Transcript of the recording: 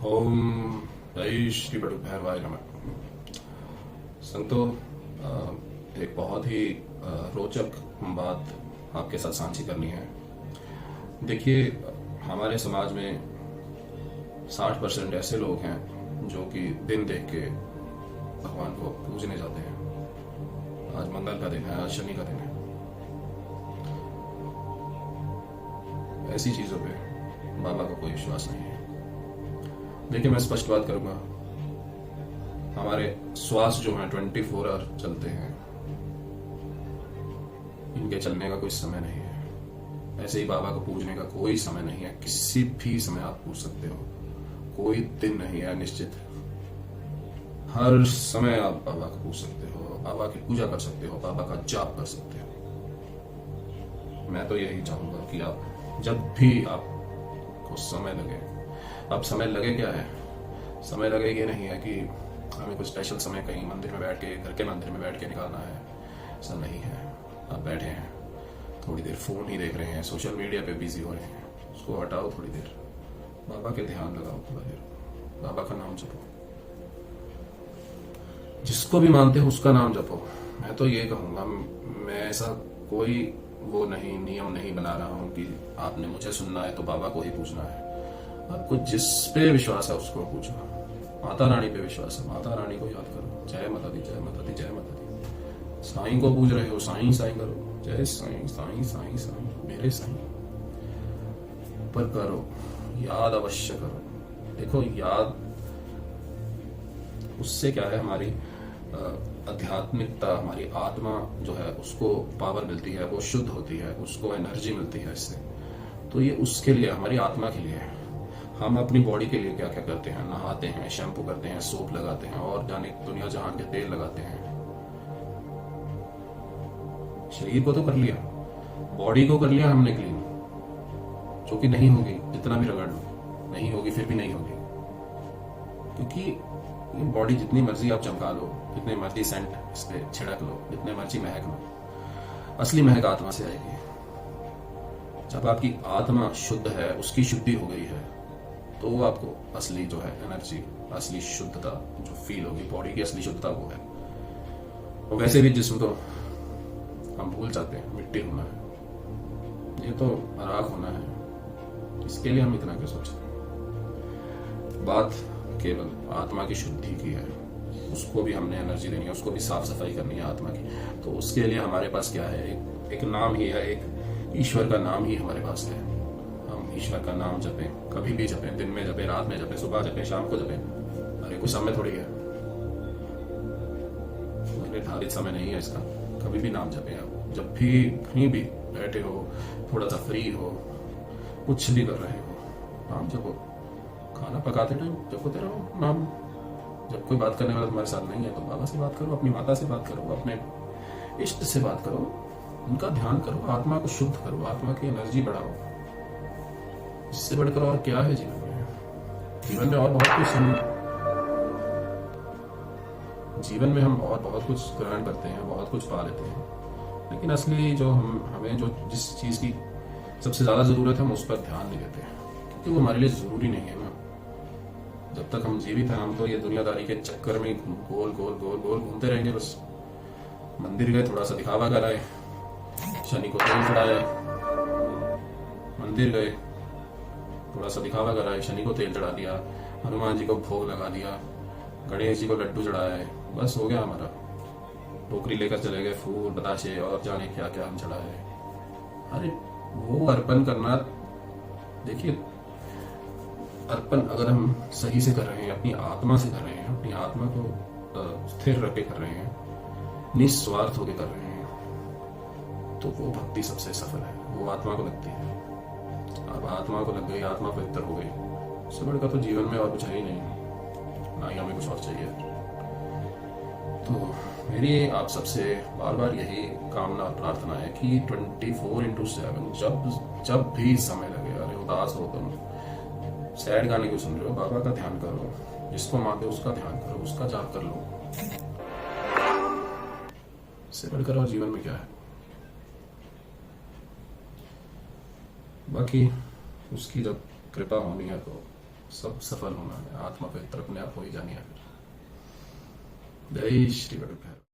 ओम जय श्री बड़ू भैरवाय नमः। संतो एक बहुत ही रोचक बात आपके साथ साझी करनी है। देखिए, हमारे समाज में 60% ऐसे लोग हैं जो कि दिन देख के भगवान को पूजने जाते हैं। आज मंगल का दिन है, आज शनि का दिन है। ऐसी चीजों पे बाबा का कोई विश्वास नहीं है। देखिए, मैं स्पष्ट बात करूंगा, हमारे श्वास जो हैं 24 आवर चलते हैं, इनके चलने का कोई समय नहीं है। ऐसे ही बाबा को पूजने का कोई समय नहीं है। किसी भी समय आप पूज सकते हो, कोई दिन नहीं है निश्चित। हर समय आप बाबा को पूज सकते हो, बाबा की पूजा कर सकते हो, बाबा का जाप कर सकते हो। मैं तो यही चाहूंगा कि आप जब भी आपको समय लगे, अब समय लगे क्या है, समय लगे ये नहीं है कि हमें कुछ स्पेशल समय कहीं मंदिर में बैठ के, घर के मंदिर में बैठ के निकालना है। ऐसा नहीं है। आप बैठे हैं, थोड़ी देर फोन ही देख रहे हैं, सोशल मीडिया पे बिजी हो रहे हैं, उसको हटाओ, थोड़ी देर बाबा के ध्यान लगाओ, थोड़ा देर बाबा का नाम जपो। जिसको भी मानते हो उसका नाम जपो। मैं तो ये कहूंगा, मैं ऐसा कोई वो नहीं, नियम नहीं बना रहा हूं कि आपने मुझे सुनना है तो बाबा को ही पूछना है। आपको जिस पे विश्वास है उसको पूछो। माता रानी पे विश्वास है, माता रानी को याद करो। जय माता दी, जय माता दी, जय माता दी। साईं को पूज रहे हो, साईं साईं करो। जय साईं, साईं साईं साईं, मेरे साईं। पर करो, याद अवश्य करो। देखो, याद उससे क्या है, हमारी आध्यात्मिकता, हमारी आत्मा जो है उसको पावर मिलती है, वो शुद्ध होती है, उसको एनर्जी मिलती है इससे। तो ये उसके लिए, हमारी आत्मा के लिए है। हम अपनी बॉडी के लिए क्या क्या करते हैं, नहाते हैं, शैम्पू करते हैं, सोप लगाते हैं और जाने दुनिया जहान के तेल लगाते हैं। शरीर को तो कर लिया, बॉडी को कर लिया हमने क्लीन, जो कि नहीं होगी जितना भी रगड़ लो, नहीं होगी, फिर भी नहीं होगी। क्योंकि ये बॉडी जितनी मर्जी आप चमका लो, जितने मर्जी सेंट इस पे छिड़क लो, जितने मर्जी महक लो, असली महक आत्मा से आएगी। जब आपकी आत्मा शुद्ध है, उसकी शुद्धि हो गई है, तो आपको असली जो है एनर्जी, असली शुद्धता जो फील होगी, बॉडी की असली शुद्धता वो है। और वैसे भी जिस्म तो हम भूल जाते हैं, मिट्टी होना है, ये तो राख होना है। इसके लिए हम इतना क्यों सोचते हैं। बात केवल आत्मा की शुद्धि की है, उसको भी हमने एनर्जी देनी है, उसको भी साफ सफाई करनी है आत्मा की। तो उसके लिए हमारे पास क्या है, एक नाम ही है, एक ईश्वर का नाम ही हमारे पास है। हम ईश्वर का नाम जपें, कभी भी जपें, दिन में जपें, रात में जपें, सुबह जपें, शाम को जपें। अरे कोई समय थोड़ी है, कोई निर्धारित समय नहीं है इसका। कभी भी नाम जपें आप, जब भी कहीं भी बैठे हो, थोड़ा सा फ्री हो, कुछ भी कर रहे हो, नाम जपो। खाना पकाते टाइम जपोते रहो नाम। जब कोई बात करने वाला तुम्हारे साथ नहीं है तो बाबा से बात करो, अपनी माता से बात करो, अपने इष्ट से बात करो, उनका ध्यान करो, आत्मा को शुद्ध करो, आत्मा की एनर्जी बढ़ाओ। इससे बढ़कर और क्या है जीवन में। जीवन में और बहुत कुछ जीवन में हम और बहुत कुछ ग्रहण करते हैं, बहुत कुछ पा लेते हैं, लेकिन असली जो हमें जो जिस चीज की सबसे ज्यादा जरूरत है, हम उस पर ध्यान नहीं देते, क्योंकि वो हमारे लिए जरूरी नहीं है ना। जब तक हम जीवित हैं, हम तो ये दुनियादारी के चक्कर में गोल गोल गोल गोल घूमते रहेंगे बस। मंदिर गए, थोड़ा सा दिखावा कराए, शनि को तेल चढ़ाया, मंदिर गए, थोड़ा सा दिखावा कराए, शनि को तेल चढ़ा दिया, हनुमान जी को भोग लगा दिया, गणेश जी को लड्डू चढ़ाया है, बस हो गया हमारा। टोकरी लेकर चले गए, फूल बताशे और जाने क्या क्या हम चढ़ाए। अरे वो अर्पण करना, देखिए, अर्पण अगर हम सही से कर रहे हैं, अपनी आत्मा से कर रहे हैं, अपनी आत्मा को स्थिर रख के कर रहे हैं, निस्वार्थ होकर कर रहे हैं, तो वो भक्ति सबसे सफल है, वो आत्मा को लगती है। अब आत्मा को लग गई, आत्मा पवित्र हो गई, उससे बढ़कर तो जीवन में और कुछ है ही नहीं, ना ही हमें कुछ और चाहिए। तो मेरी आप सबसे बार बार यही कामना और प्रार्थना है कि 24/7 जब भी समय लगे, अरे उदास हो तुम, सैड गाने क्यों सुन रहे हो, बाबा का ध्यान करो, जिसको मानते हो उसका ध्यान करो, उसका जाप कर लो। इससे बढ़कर और जीवन में क्या है। बाकी उसकी जब कृपा होनी है तो सब सफल होना है, आत्मा पवित्र अपने आप हो ही जानी है फिर। जय श्री वल्लभ।